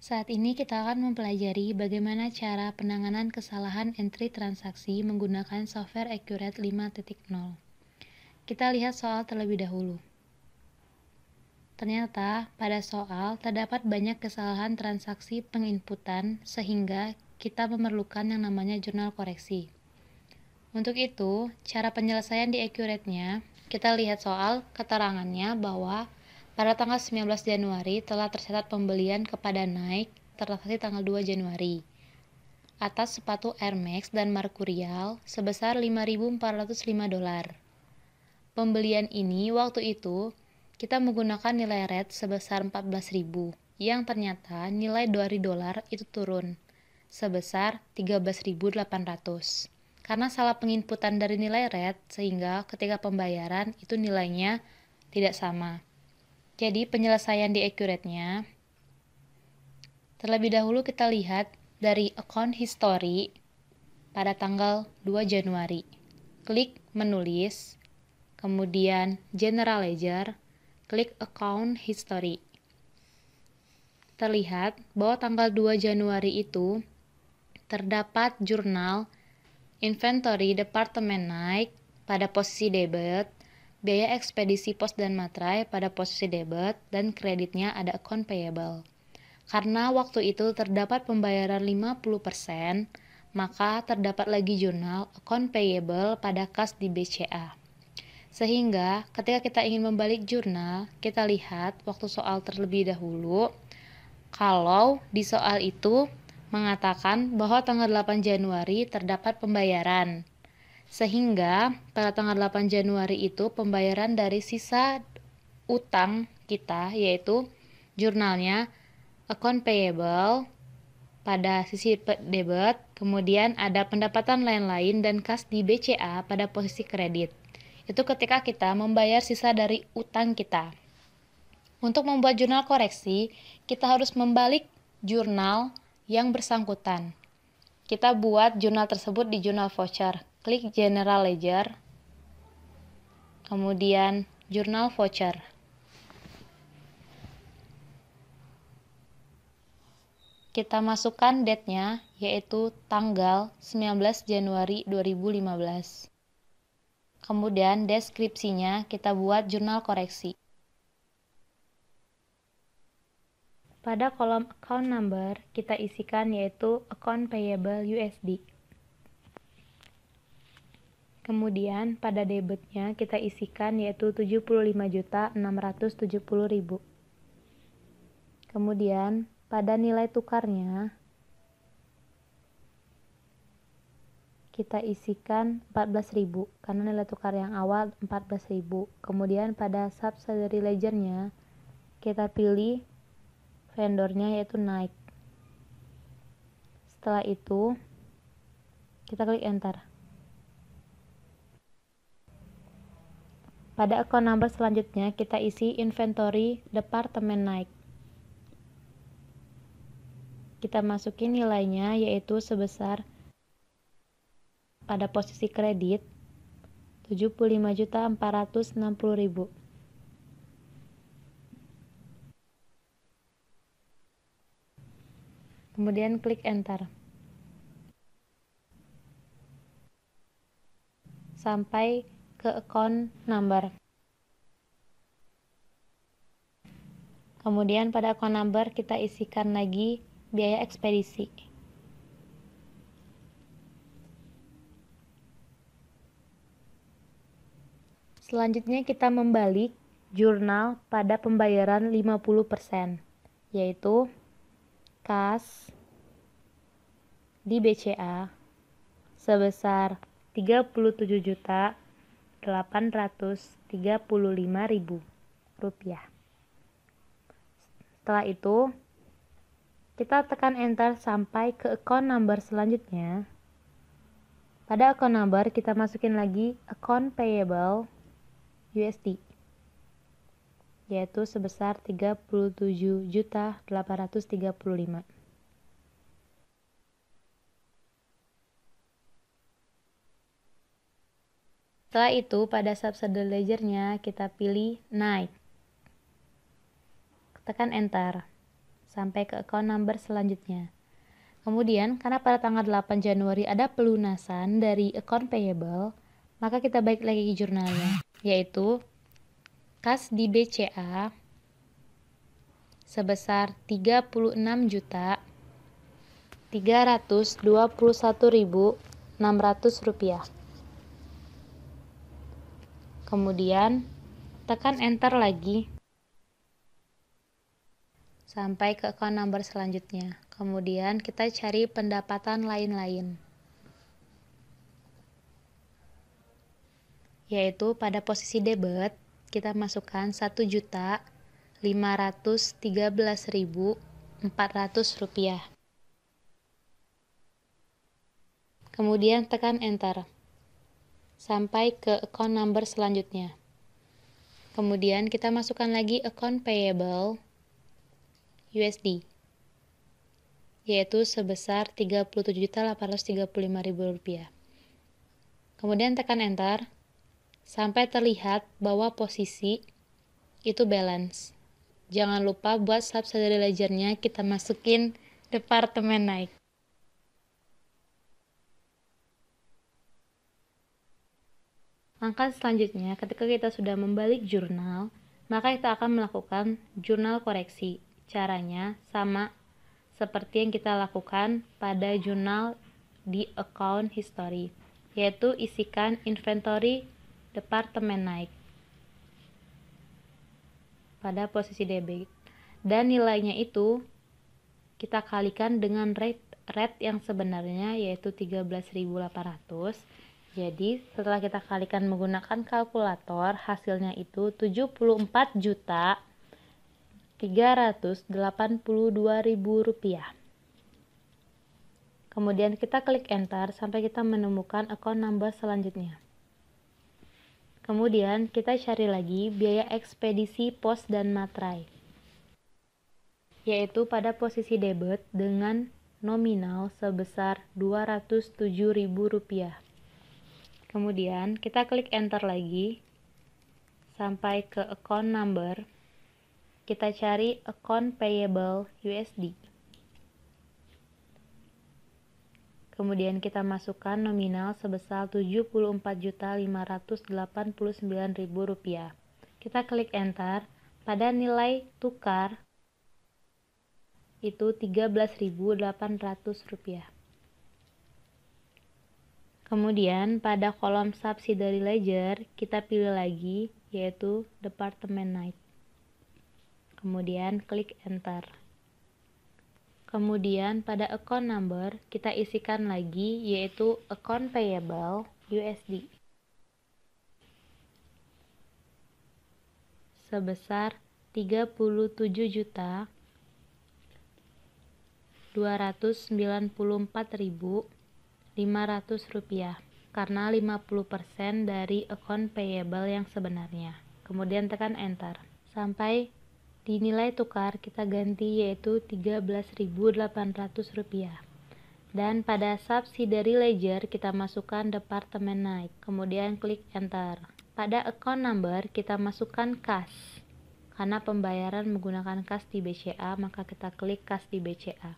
Saat ini kita akan mempelajari bagaimana cara penanganan kesalahan entry transaksi menggunakan software Accurate 5.0. Kita lihat soal terlebih dahulu. Ternyata, pada soal terdapat banyak kesalahan transaksi penginputan sehingga kita memerlukan yang namanya jurnal koreksi. Untuk itu, cara penyelesaian di Accurate-nya, kita lihat soal keterangannya bahwa pada tanggal 19 Januari telah tercatat pembelian kepada Nike transaksi tanggal 2 Januari atas sepatu Air Max dan Mercurial sebesar $5.405. Pembelian ini waktu itu kita menggunakan nilai rate sebesar 14.000 yang ternyata nilai dari dolar itu turun sebesar 13.800 karena salah penginputan dari nilai rate sehingga ketika pembayaran itu nilainya tidak sama. Jadi penyelesaian di Accurate-nya, terlebih dahulu kita lihat dari account history pada tanggal 2 Januari. Klik menulis, kemudian general ledger, klik account history. Terlihat bahwa tanggal 2 Januari itu terdapat jurnal inventory departemen Nike pada posisi debit, biaya ekspedisi pos dan materai pada posisi debit, dan kreditnya ada account payable. Karena waktu itu terdapat pembayaran 50%, maka terdapat lagi jurnal account payable pada kas di BCA. Sehingga ketika kita ingin membalik jurnal, kita lihat waktu soal terlebih dahulu, kalau di soal itu mengatakan bahwa tanggal 8 Januari terdapat pembayaran. Sehingga pada tanggal 8 Januari itu pembayaran dari sisa utang kita, yaitu jurnalnya account payable pada sisi debit, kemudian ada pendapatan lain-lain dan kas di BCA pada posisi kredit. Itu ketika kita membayar sisa dari utang kita. Untuk membuat jurnal koreksi, kita harus membalik jurnal yang bersangkutan. Kita buat jurnal tersebut di jurnal voucher. Klik General Ledger, kemudian jurnal voucher. Kita masukkan date-nya, yaitu tanggal 19 Januari 2015. Kemudian deskripsinya kita buat jurnal koreksi. Pada kolom account number, kita isikan yaitu account payable USD. Kemudian pada debitnya kita isikan yaitu 75.670.000. Kemudian pada nilai tukarnya kita isikan 14.000 karena nilai tukar yang awal 14.000. Kemudian pada subsidiary ledgernya kita pilih vendornya yaitu Nike. Setelah itu kita klik enter. Pada account number selanjutnya kita isi inventory departemen Nike. Kita masukin nilainya yaitu sebesar pada posisi kredit 75.460.000. Kemudian klik enter. Sampai ke account number. Kemudian pada account number kita isikan lagi biaya ekspedisi. Selanjutnya kita membalik jurnal pada pembayaran 50%, yaitu kas di BCA sebesar 37.835.000 rupiah. Setelah itu kita tekan enter sampai ke account number selanjutnya. Pada account number kita masukin lagi account payable USD yaitu sebesar 37.835. Setelah itu pada subsidiary ledgernya kita pilih Nike. Tekan enter. sampai ke account number selanjutnya. Kemudian, karena pada tanggal 8 Januari ada pelunasan dari account payable, maka kita balik lagi ke jurnalnya, yaitu kas di BCA sebesar Rp36.321.600. Kemudian tekan enter lagi sampai ke account number selanjutnya. Kemudian kita cari pendapatan lain-lain, yaitu pada posisi debit kita masukkan Rp1.513.400. Kemudian tekan enter sampai ke account number selanjutnya. Kemudian kita masukkan lagi account payable USD, yaitu sebesar Rp37.835.000. Kemudian tekan enter sampai terlihat bahwa posisi itu balance. Jangan lupa buat subsidiary ledger-nya kita masukin departemen naik. Langkah selanjutnya, ketika kita sudah membalik jurnal, maka kita akan melakukan jurnal koreksi. Caranya sama seperti yang kita lakukan pada jurnal di account history, yaitu isikan inventory departemen naik pada posisi debit, dan nilainya itu kita kalikan dengan rate yang sebenarnya, yaitu 13.800. Jadi setelah kita kalikan menggunakan kalkulator, hasilnya itu Rp74.382.000. Kemudian kita klik enter sampai kita menemukan account number selanjutnya. Kemudian kita cari lagi biaya ekspedisi pos dan materai, yaitu pada posisi debit dengan nominal sebesar Rp207.000. Kemudian kita klik enter lagi sampai ke account number. Kita cari account payable USD. Kemudian kita masukkan nominal sebesar Rp74.589.000. Kita klik enter. Pada nilai tukar itu Rp13.800. Kemudian pada kolom subsidiary ledger kita pilih lagi, yaitu departemen naik. Kemudian klik enter. Kemudian pada account number kita isikan lagi, yaitu account payable USD sebesar Rp32.294.500 karena 50% dari account payable yang sebenarnya. Kemudian tekan enter sampai di nilai tukar kita ganti, yaitu Rp13.800. Dan pada subsidiary ledger kita masukkan departemen naik. Kemudian klik enter. Pada account number kita masukkan kas. Karena pembayaran menggunakan kas di BCA, maka kita klik kas di BCA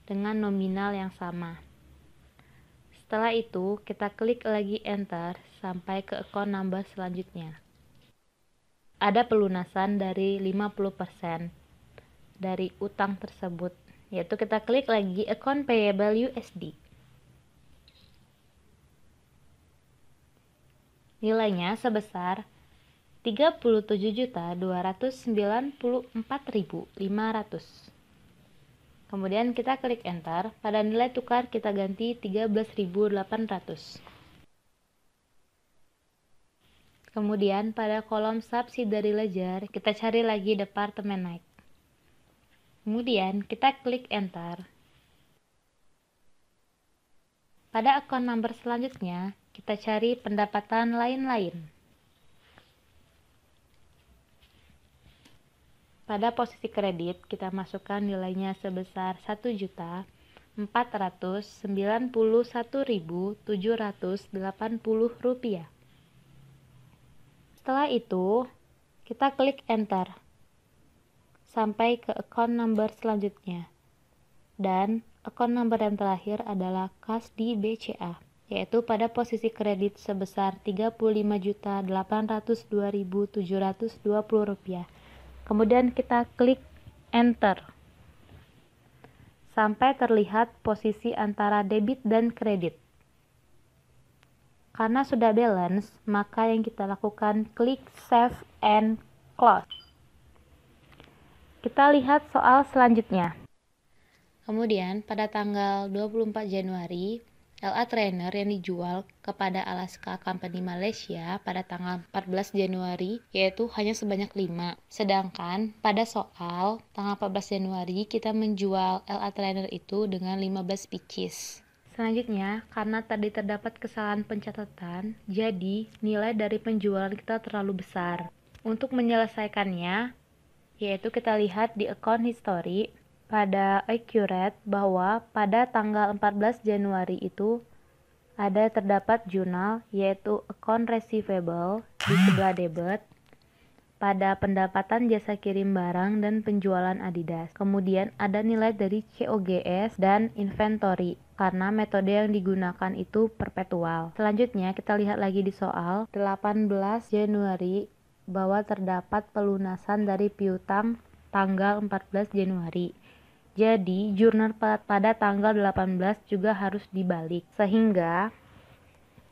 dengan nominal yang sama. Setelah itu kita klik lagi enter sampai ke account number selanjutnya. Ada pelunasan dari 50% dari utang tersebut, yaitu kita klik lagi account payable USD. Nilainya sebesar Rp37.294.500. Kemudian kita klik enter. Pada nilai tukar kita ganti Rp13.800. Kemudian pada kolom subsidiary ledger kita cari lagi departemen naik. Kemudian kita klik enter. Pada account number selanjutnya kita cari pendapatan lain-lain. Pada posisi kredit kita masukkan nilainya sebesar Rp1.491.780. Setelah itu kita klik enter sampai ke account number selanjutnya. Dan account number yang terakhir adalah kas di BCA, yaitu pada posisi kredit sebesar Rp35.802.720. Kemudian kita klik enter sampai terlihat posisi antara debit dan kredit. Karena sudah balance, maka yang kita lakukan klik save and close. Kita lihat soal selanjutnya. Kemudian pada tanggal 24 Januari, LA Trainer yang dijual kepada Alaska Company Malaysia pada tanggal 14 Januari yaitu hanya sebanyak 5. Sedangkan pada soal tanggal 14 Januari kita menjual LA Trainer itu dengan 15 pieces. Selanjutnya, karena tadi terdapat kesalahan pencatatan, jadi nilai dari penjualan kita terlalu besar. Untuk menyelesaikannya, yaitu kita lihat di account history pada accurate bahwa pada tanggal 14 Januari itu ada terdapat jurnal yaitu account receivable di sebelah debit pada pendapatan jasa kirim barang dan penjualan Adidas. Kemudian ada nilai dari COGS dan inventory karena metode yang digunakan itu perpetual. Selanjutnya kita lihat lagi di soal 18 Januari bahwa terdapat pelunasan dari piutang tanggal 14 Januari. Jadi, jurnal pada tanggal 18 juga harus dibalik. Sehingga,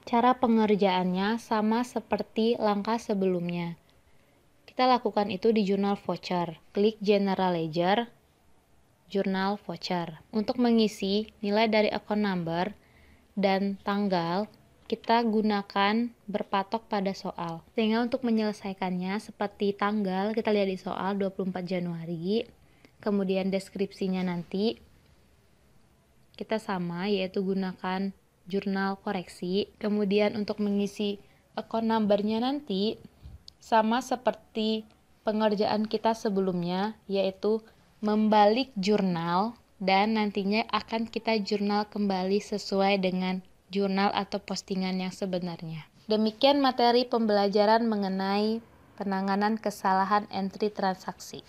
cara pengerjaannya sama seperti langkah sebelumnya. Kita lakukan itu di jurnal voucher. Klik General Ledger, Jurnal Voucher. Untuk mengisi nilai dari account number dan tanggal, kita gunakan berpatok pada soal. Sehingga untuk menyelesaikannya seperti tanggal, kita lihat di soal 24 Januari. Kemudian deskripsinya nanti kita sama, yaitu gunakan jurnal koreksi. Kemudian untuk mengisi account number-nya nanti sama seperti pengerjaan kita sebelumnya, yaitu membalik jurnal dan nantinya akan kita jurnal kembali sesuai dengan jurnal atau postingan yang sebenarnya. Demikian materi pembelajaran mengenai penanganan kesalahan entry transaksi.